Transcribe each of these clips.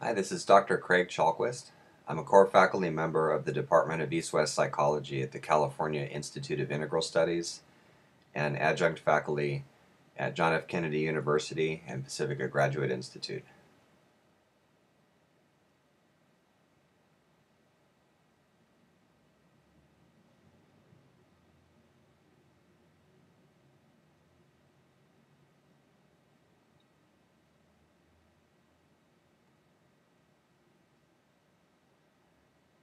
Hi, this is Dr. Craig Chalquist. I'm a core faculty member of the Department of East-West Psychology at the California Institute of Integral Studies and adjunct faculty at John F. Kennedy University and Pacifica Graduate Institute.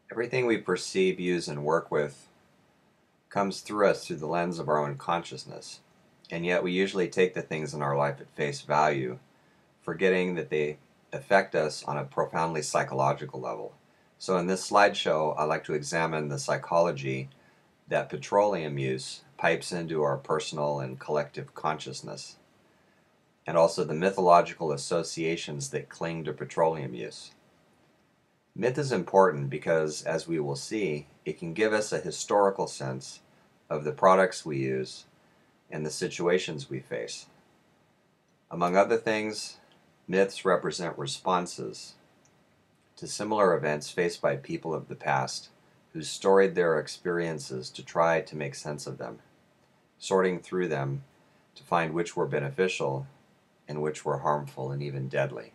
Everything we perceive, use, and work with comes through us through the lens of our own consciousness, and yet we usually take the things in our life at face value, forgetting that they affect us on a profoundly psychological level. So in this slideshow, I'd like to examine the psychology that petroleum use pipes into our personal and collective consciousness, and also the mythological associations that cling to petroleum use. Myth is important because, as we will see, it can give us a historical sense of the products we use and the situations we face. Among other things, myths represent responses to similar events faced by people of the past who storied their experiences to try to make sense of them, sorting through them to find which were beneficial and which were harmful and even deadly.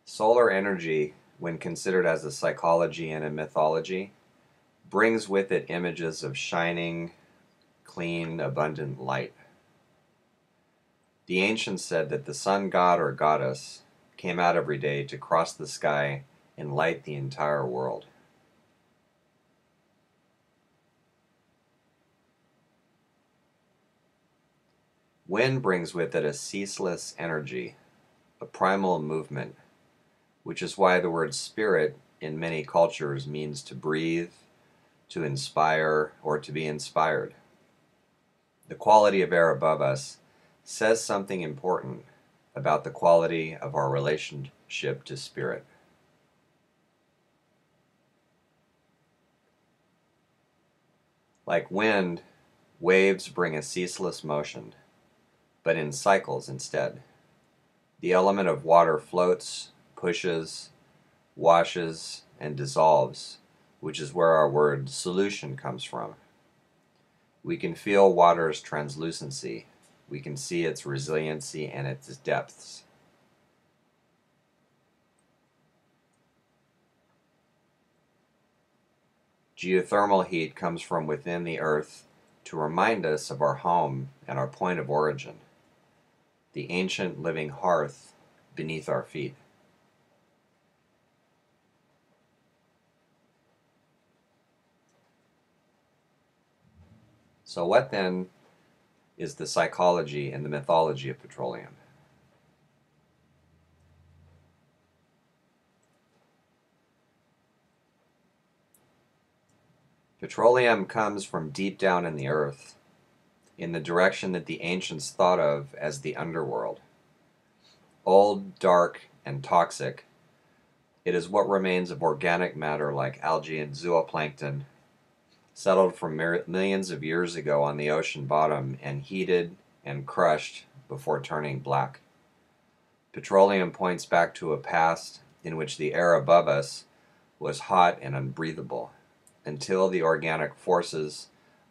Solar energy, when considered as a psychology and a mythology, brings with it images of shining, clean, abundant light. The ancients said that the sun god or goddess came out every day to cross the sky and light the entire world. Wind brings with it a ceaseless energy, a primal movement, which is why the word spirit in many cultures means to breathe, to inspire, or to be inspired. The quality of air above us says something important about the quality of our relationship to spirit. Like wind, waves bring a ceaseless motion, but in cycles instead. The element of water floats, pushes, washes, and dissolves, which is where our word solution comes from. We can feel water's translucency. We can see its resiliency and its depths. Geothermal heat comes from within the earth to remind us of our home and our point of origin, the ancient living hearth beneath our feet. So what then is the psychology and the mythology of petroleum? Petroleum comes from deep down in the earth, in the direction that the ancients thought of as the underworld. Old, dark, and toxic, it is what remains of organic matter like algae and zooplankton, settled from millions of years ago on the ocean bottom and heated and crushed before turning black. Petroleum points back to a past in which the air above us was hot and unbreathable, until the organic forces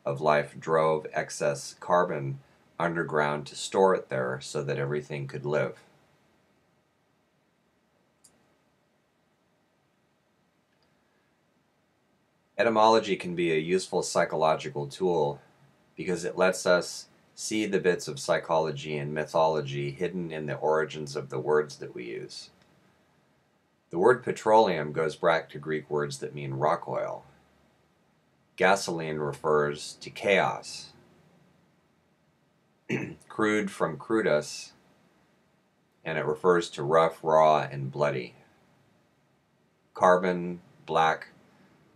of life drove excess carbon underground to store it there so that everything could live. Etymology can be a useful psychological tool because it lets us see the bits of psychology and mythology hidden in the origins of the words that we use. The word petroleum goes back to Greek words that mean rock oil. Gasoline refers to chaos. Crude from crudus, and it refers to rough, raw, and bloody. Carbon, black,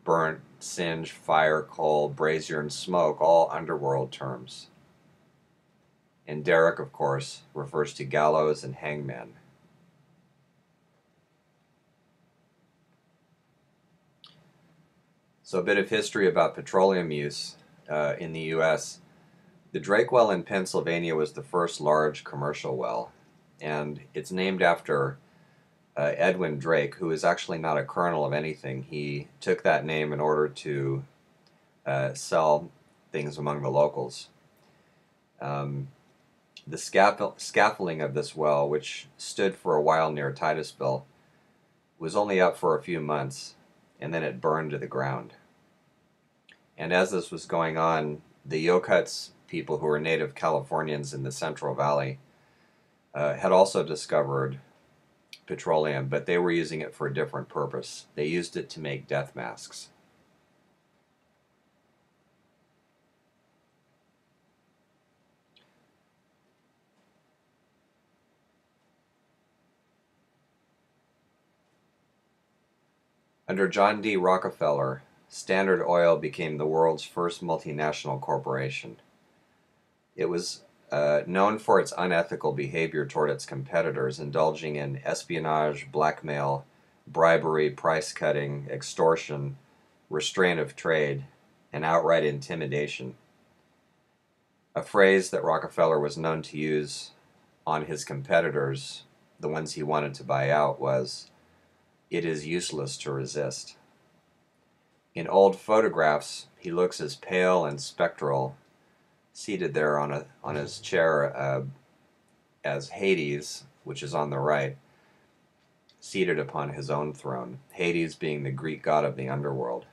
burnt, singe, fire, coal, brazier, and smoke, all underworld terms. And derrick, of course, refers to gallows and hangman. So a bit of history about petroleum use in the U.S. The Drake well in Pennsylvania was the first large commercial well, and it's named after Edwin Drake, who is actually not a colonel of anything. He took that name in order to sell things among the locals. The scaffolding of this well, which stood for a while near Titusville, was only up for a few months, and then it burned to the ground. And as this was going on, the Yokuts people, who were native Californians in the Central Valley, had also discovered petroleum, but they were using it for a different purpose. They used it to make death masks. Under John D. Rockefeller, Standard Oil became the world's first multinational corporation. It was known for its unethical behavior toward its competitors, indulging in espionage, blackmail, bribery, price cutting, extortion, restraint of trade, and outright intimidation. A phrase that Rockefeller was known to use on his competitors, the ones he wanted to buy out, was, "It is useless to resist." In old photographs, he looks as pale and spectral, seated there on his chair as Hades, which is on the right, seated upon his own throne, Hades being the Greek god of the underworld.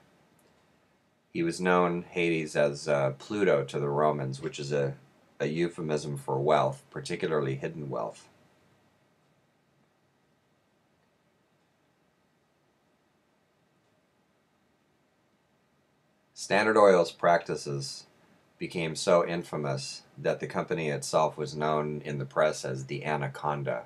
He was known, Hades, as Pluto to the Romans, which is a euphemism for wealth, particularly hidden wealth. Standard Oil's practices became so infamous that the company itself was known in the press as the Anaconda.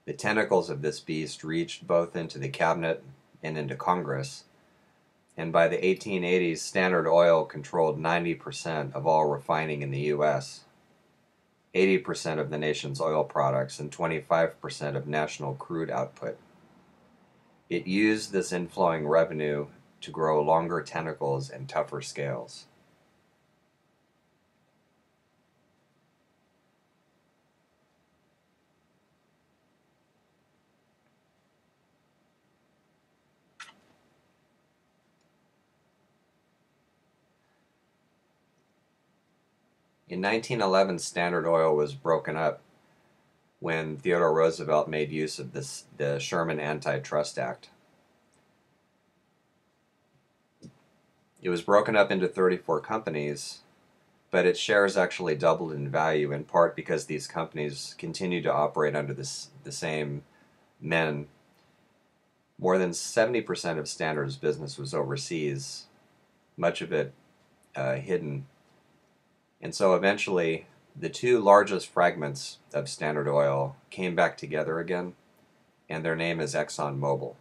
The tentacles of this beast reached both into the cabinet and into Congress, and by the 1880s, Standard Oil controlled 90% of all refining in the U.S., 80% of the nation's oil products, and 25% of national crude output. It used this inflowing revenue to grow longer tentacles and tougher scales. In 1911, Standard Oil was broken up when Theodore Roosevelt made use of the Sherman Antitrust Act. It was broken up into 34 companies, but its shares actually doubled in value, in part because these companies continued to operate under the same men. More than 70% of Standard's business was overseas, much of it hidden. And so eventually, the two largest fragments of Standard Oil came back together again, and their name is ExxonMobil.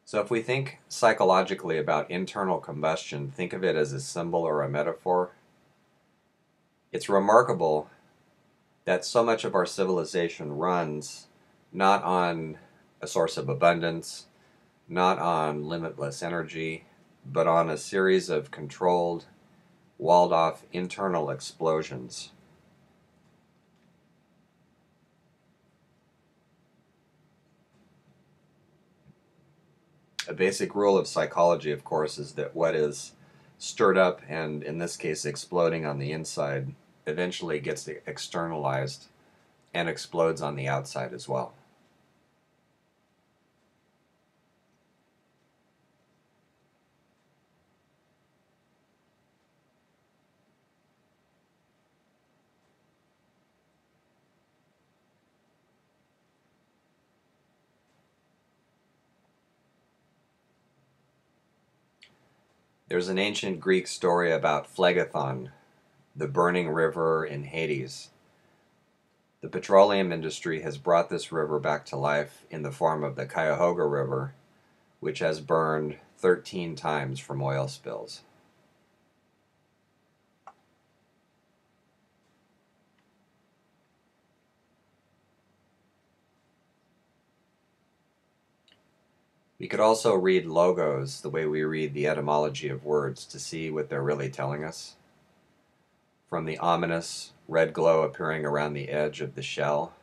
So if we think psychologically about internal combustion, think of it as a symbol or a metaphor. It's remarkable that so much of our civilization runs not on a source of abundance, not on limitless energy, but on a series of controlled, walled-off internal explosions. A basic rule of psychology, of course, is that what is stirred up and, in this case, exploding on the inside eventually gets externalized and explodes on the outside as well. There's an ancient Greek story about Phlegethon, the burning river in Hades. The petroleum industry has brought this river back to life in the form of the Cuyahoga River, which has burned 13 times from oil spills. We could also read logos the way we read the etymology of words to see what they're really telling us. From the ominous red glow appearing around the edge of the shell,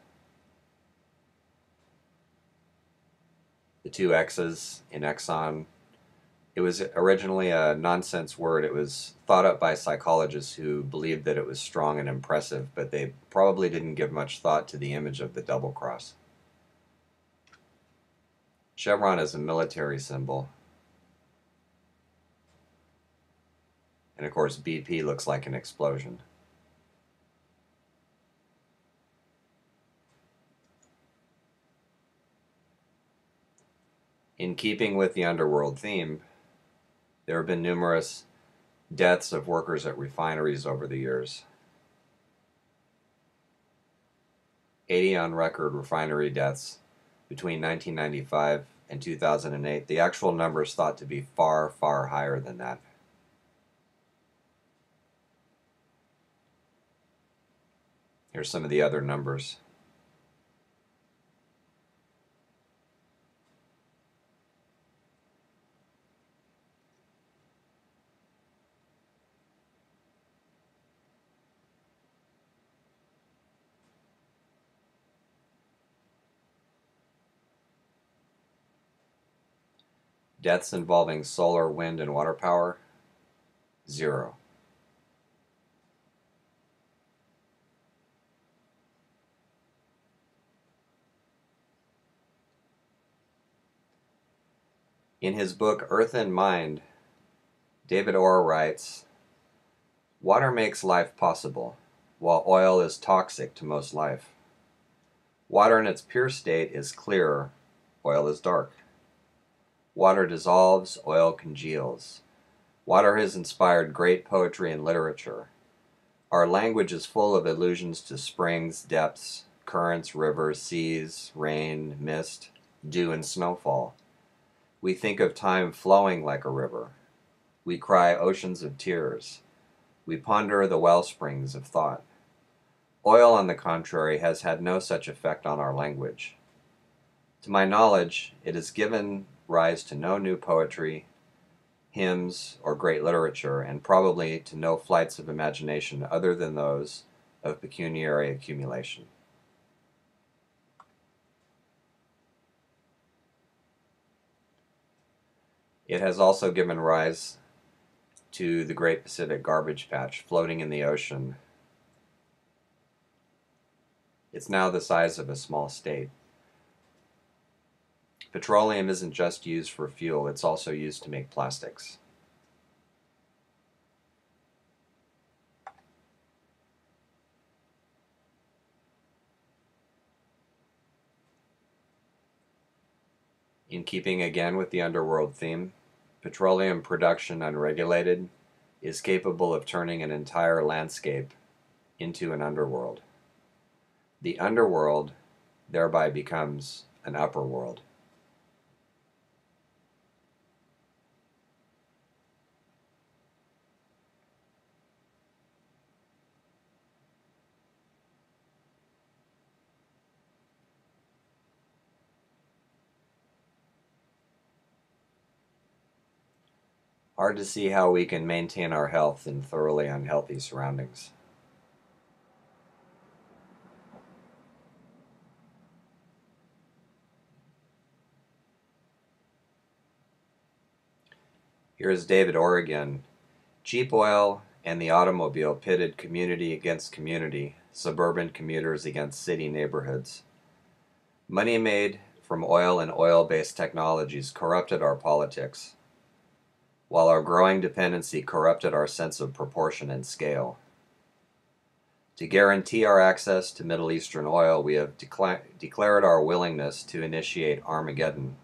the two X's in exon. It was originally a nonsense word. It was thought up by psychologists who believed that it was strong and impressive, but they probably didn't give much thought to the image of the double cross. Chevron is a military symbol. And of course, BP looks like an explosion. In keeping with the underworld theme, there have been numerous deaths of workers at refineries over the years. 80 on record refinery deaths between 1995 and 2008. The actual number is thought to be far, far higher than that. Here's some of the other numbers. Deaths involving solar, wind, and water power, 0. In his book Earth and Mind, David Orr writes, "Water makes life possible, while oil is toxic to most life. Water in its pure state is clear, oil is dark. Water dissolves, oil congeals. Water has inspired great poetry and literature. Our language is full of allusions to springs, depths, currents, rivers, seas, rain, mist, dew, and snowfall. We think of time flowing like a river. We cry oceans of tears. We ponder the well springs of thought. Oil, on the contrary, has had no such effect on our language. To my knowledge, it has given rise to no new poetry, hymns, or great literature, and probably to no flights of imagination other than those of pecuniary accumulation." It has also given rise to the Great Pacific Garbage Patch floating in the ocean. It's now the size of a small state. Petroleum isn't just used for fuel, it's also used to make plastics. In keeping again with the underworld theme, petroleum production unregulated is capable of turning an entire landscape into an underworld. The underworld thereby becomes an upper world. Hard to see how we can maintain our health in thoroughly unhealthy surroundings. Here's David Orr again. Cheap oil and the automobile pitted community against community, suburban commuters against city neighborhoods. Money made from oil and oil-based technologies corrupted our politics, while our growing dependency corrupted our sense of proportion and scale. To guarantee our access to Middle Eastern oil, we have declared our willingness to initiate Armageddon.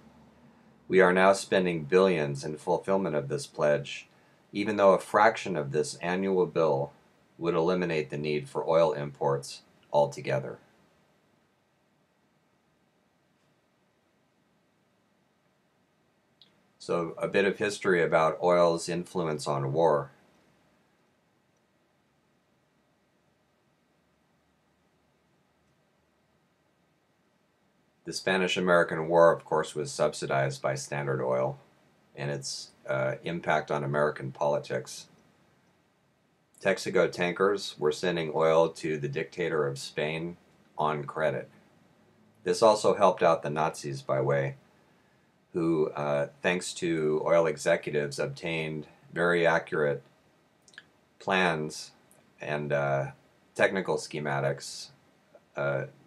We are now spending billions in fulfillment of this pledge, even though a fraction of this annual bill would eliminate the need for oil imports altogether. So, a bit of history about oil's influence on war. The Spanish-American War, of course, was subsidized by Standard Oil, and its impact on American politics. Texaco tankers were sending oil to the dictator of Spain on credit. This also helped out the Nazis by way, who, thanks to oil executives, obtained very accurate plans and technical schematics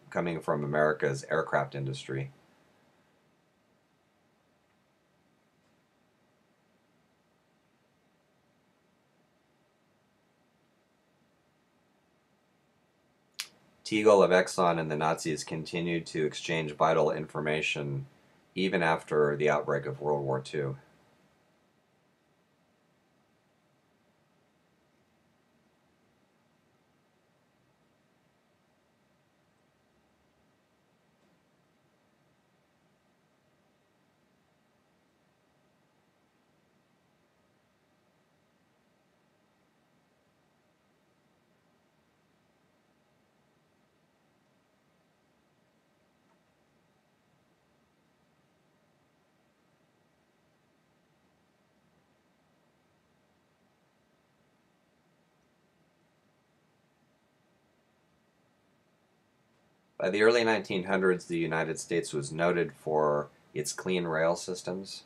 coming from America's aircraft industry. Teagle of Exxon and the Nazis continued to exchange vital information even after the outbreak of World War II. By the early 1900s, the United States was noted for its clean rail systems.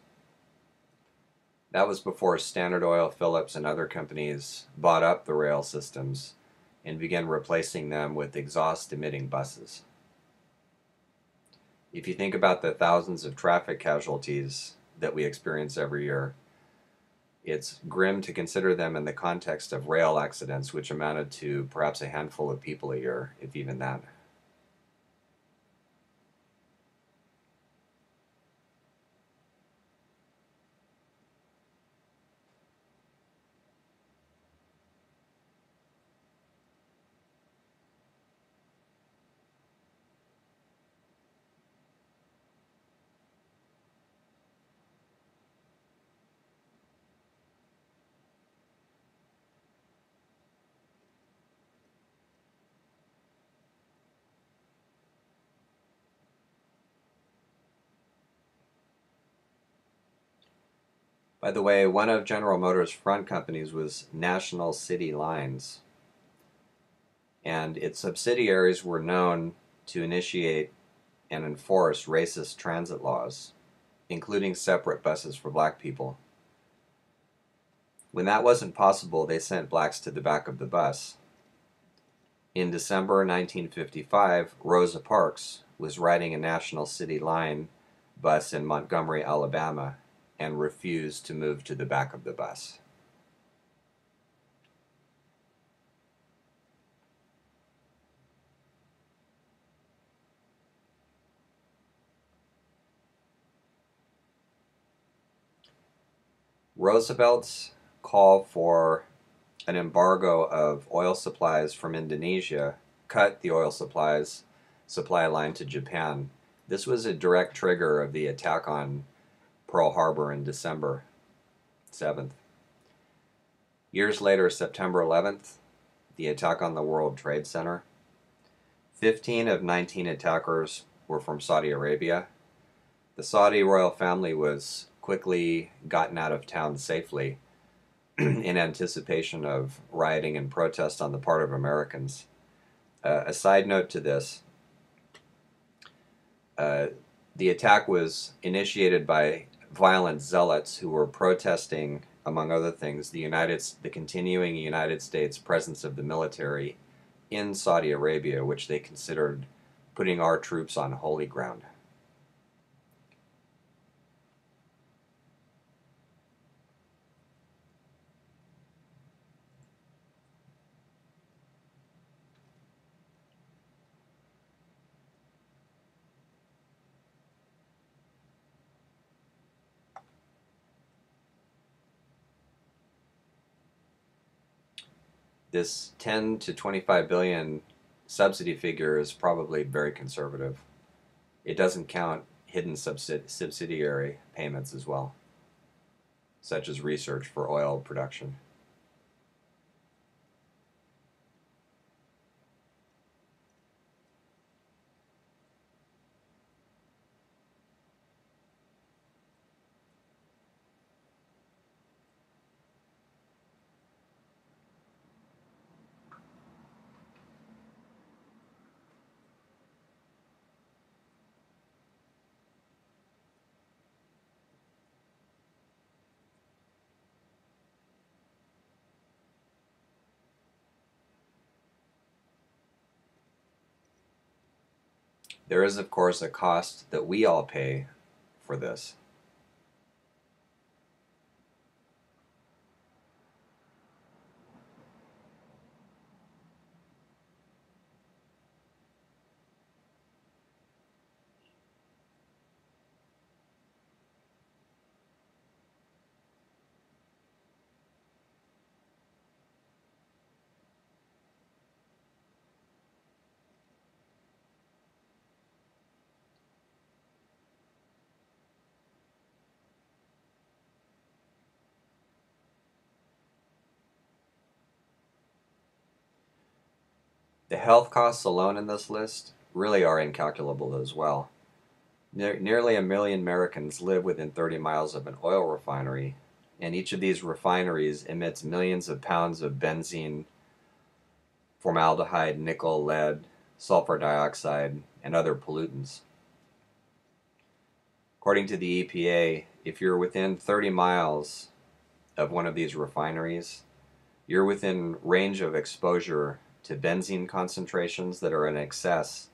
That was before Standard Oil, Phillips, and other companies bought up the rail systems and began replacing them with exhaust-emitting buses. If you think about the thousands of traffic casualties that we experience every year, it's grim to consider them in the context of rail accidents, which amounted to perhaps a handful of people a year, if even that. By the way, one of General Motors' front companies was National City Lines, and its subsidiaries were known to initiate and enforce racist transit laws, including separate buses for black people. When that wasn't possible, they sent blacks to the back of the bus. In December 1955, Rosa Parks was riding a National City Line bus in Montgomery, Alabama, and refused to move to the back of the bus. Roosevelt's call for an embargo of oil supplies from Indonesia cut the oil supply line to Japan. This was a direct trigger of the attack on Pearl Harbor in December 7th. Years later, September 11th, the attack on the World Trade Center. 15 of 19 attackers were from Saudi Arabia. The Saudi royal family was quickly gotten out of town safely in anticipation of rioting and protest on the part of Americans. A side note to this, the attack was initiated by violent zealots who were protesting, among other things, the continuing United States presence of the military in Saudi Arabia, which they considered putting our troops on holy ground. This 10 to 25 billion subsidy figure is probably very conservative. It doesn't count hidden subsidiary payments as well, such as research for oil production. There is, of course, a cost that we all pay for this. The health costs alone in this list really are incalculable as well. Nearly a million Americans live within 30 miles of an oil refinery, and each of these refineries emits millions of pounds of benzene, formaldehyde, nickel, lead, sulfur dioxide, and other pollutants. According to the EPA, if you're within 30 miles of one of these refineries, you're within range of exposure to benzene concentrations that are in excess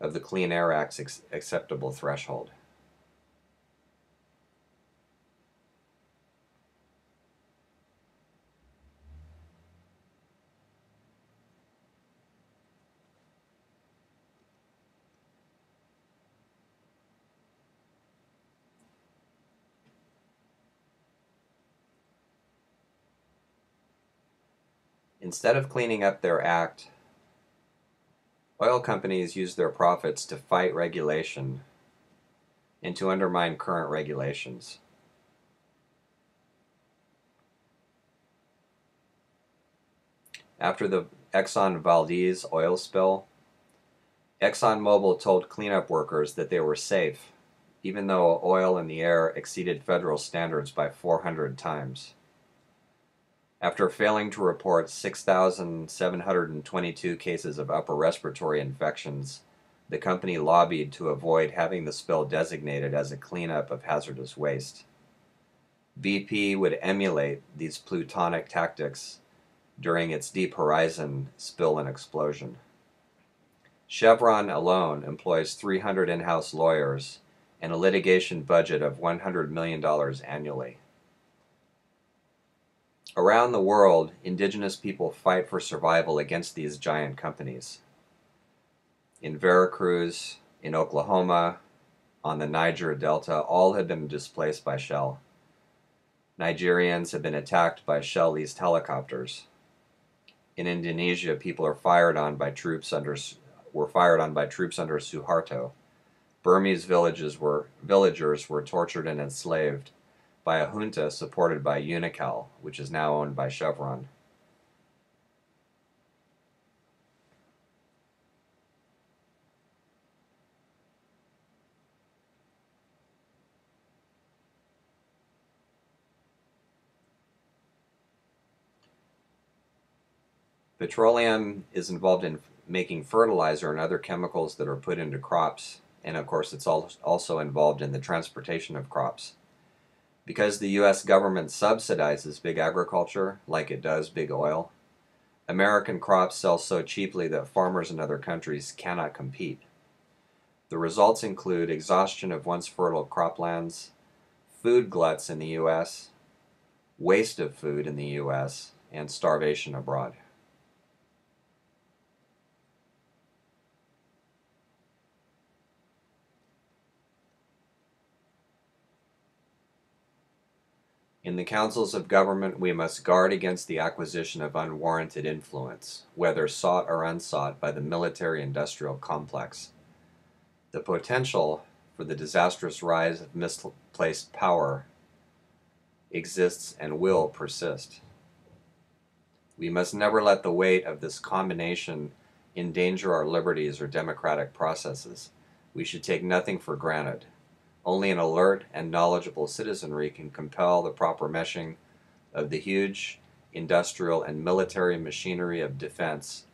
of the Clean Air Act's acceptable threshold. Instead of cleaning up their act, oil companies use their profits to fight regulation and to undermine current regulations. After the Exxon Valdez oil spill, ExxonMobil told cleanup workers that they were safe, even though oil in the air exceeded federal standards by 400 times. After failing to report 6,722 cases of upper respiratory infections, the company lobbied to avoid having the spill designated as a cleanup of hazardous waste. BP would emulate these plutonic tactics during its Deep Horizon spill and explosion. Chevron alone employs 300 in-house lawyers and a litigation budget of $100 million annually. Around the world, indigenous people fight for survival against these giant companies. In Veracruz, in Oklahoma, on the Niger Delta, all have been displaced by Shell. Nigerians have been attacked by Shell-leased helicopters. In Indonesia, people are fired on by troops under Suharto. Burmese villagers were tortured and enslaved by a junta supported by Unocal, which is now owned by Chevron. Petroleum is involved in making fertilizer and other chemicals that are put into crops, and of course it's also involved in the transportation of crops. Because the US government subsidizes big agriculture, like it does big oil, American crops sell so cheaply that farmers in other countries cannot compete. The results include exhaustion of once fertile croplands, food gluts in the US, waste of food in the US, and starvation abroad. In the councils of government, we must guard against the acquisition of unwarranted influence, whether sought or unsought by the military-industrial complex. The potential for the disastrous rise of misplaced power exists and will persist. We must never let the weight of this combination endanger our liberties or democratic processes. We should take nothing for granted. Only an alert and knowledgeable citizenry can compel the proper meshing of the huge industrial and military machinery of defense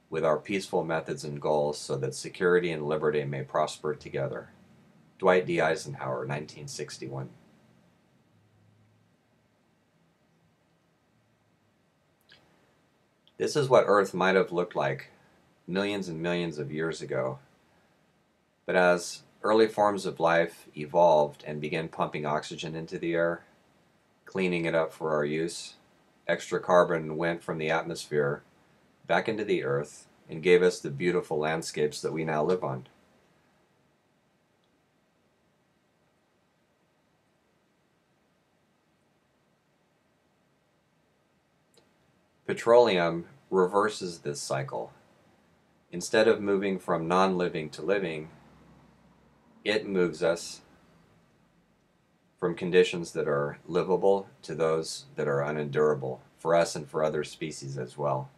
with our peaceful methods and goals so that security and liberty may prosper together. Dwight D. Eisenhower, 1961. This is what Earth might have looked like millions and millions of years ago. But as early forms of life evolved and began pumping oxygen into the air, cleaning it up for our use, extra carbon went from the atmosphere back into the earth and gave us the beautiful landscapes that we now live on. Petroleum reverses this cycle. Instead of moving from non-living to living, it moves us from conditions that are livable to those that are unendurable for us and for other species as well.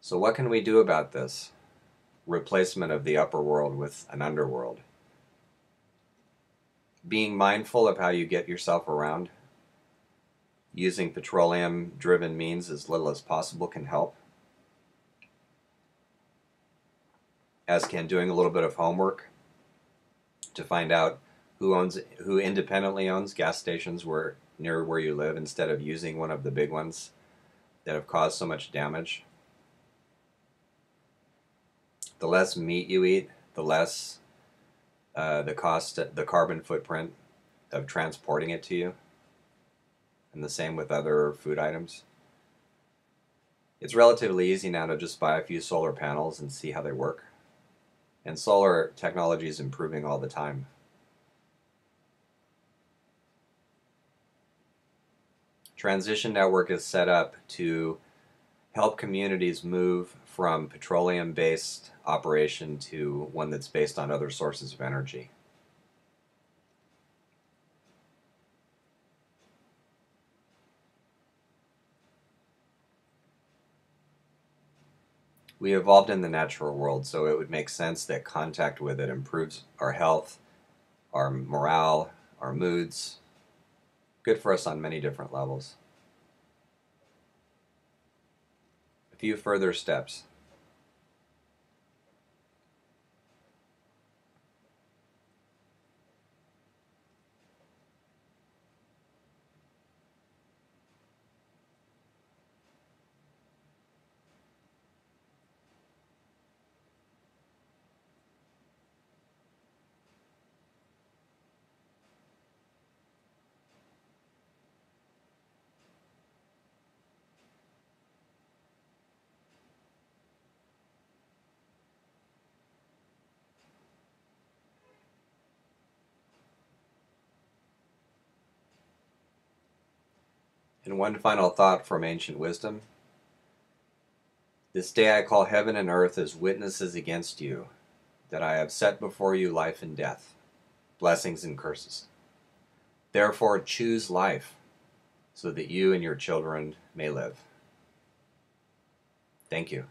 So what can we do about this replacement of the upper world with an underworld? Being mindful of how you get yourself around, using petroleum-driven means as little as possible can help, as can doing a little bit of homework to find out who independently owns gas stations near where you live instead of using one of the big ones that have caused so much damage. The less meat you eat, the less the carbon footprint of transporting it to you, and the same with other food items. It's relatively easy now to just buy a few solar panels and see how they work. And solar technology is improving all the time. Transition Network is set up to help communities move from petroleum-based operation to one that's based on other sources of energy. We evolved in the natural world, so it would make sense that contact with it improves our health, our morale, our moods. Good for us on many different levels. A few further steps. And one final thought from ancient wisdom. This day I call heaven and earth as witnesses against you, that I have set before you life and death, blessings and curses. Therefore choose life, so that you and your children may live. Thank you.